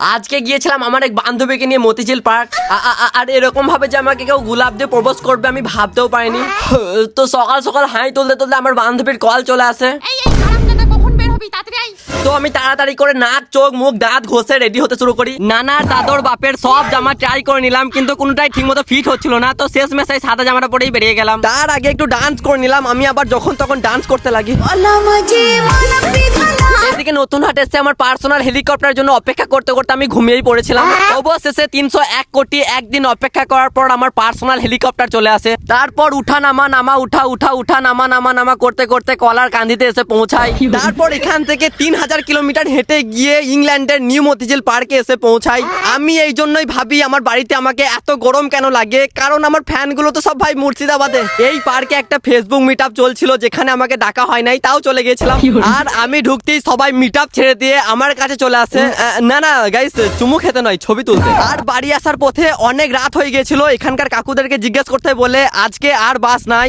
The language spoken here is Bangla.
আজকে গিয়েছিলাম আমার এক বান্ধবীকে নিয়ে মতিঝিল পার্ক। আর এরকম ভাবে যে আমাকে কেউ গোলাপ দিয়ে প্রপোজ করবে আমি ভাবতেও পারিনি। তো সকাল সকাল হাই তুলতে তুলতে আমার বান্ধবীর কল চলে আসে। তো আমি তাড়াতাড়ি করে নাক চোখ মুখ দাঁত ঘষে রেডি হতে শুরু করি। নানার দাদর বাপের সব জামা ট্রাই করে নিলাম, কিন্তু কোনোটাই ঠিক মতো ফিট হচ্ছিল না। তো শেষ মেশাই সাদা জামাটা পরেই বেরিয়ে গেলাম। তার আগে একটু ডান্স করে নিলাম। আমি আবার যখন তখন ডান্স করতে লাগি। এদিকে নতুন হাট এসে আমার পার্সোনাল হেলিকপ্টারের জন্য অপেক্ষা করতে করতে আমি ঘুমিয়েই পড়েছিলাম। অবশেষে 301 কোটি একদিন অপেক্ষা করার পর আমার পার্সোনাল হেলিকপ্টার চলে আসে। তারপর উঠা নামা নামা উঠা উঠা উঠা নামা নামা নামা করতে করতে কলার কান্দিতে এসে পৌঁছাই। তারপর এখান থেকে 3000 কিলোমিটার হেঁটে গিয়ে ইংল্যান্ডের নিউ মতিঝিল পার্কে এসে পৌঁছাই। আমি এই জন্যই ভাবি আমার বাড়িতে আমাকে এত গরম কেন লাগে, কারণ আমার ফ্যানগুলো তো সব ভাই মুর্শিদাবাদে। এই পার্কে একটা ফেসবুক মিটআপ চলছিল, যেখানে আমাকে ডাকা হয় নাই, তাও চলে গেছিলাম। আর আমি ঢুকতেই সবাই মিটআপ ছেড়ে দিয়ে আমার কাছে চলে আসে। না না গাইস, চুমু খেতে নয়, ছবি তুলতে। আর বাড়ি আসার পথে অনেক রাত হয়ে গেছিল। এখানকার কাকুদেরকে জিজ্ঞেস করতে বলে আজকে আর বাস নাই।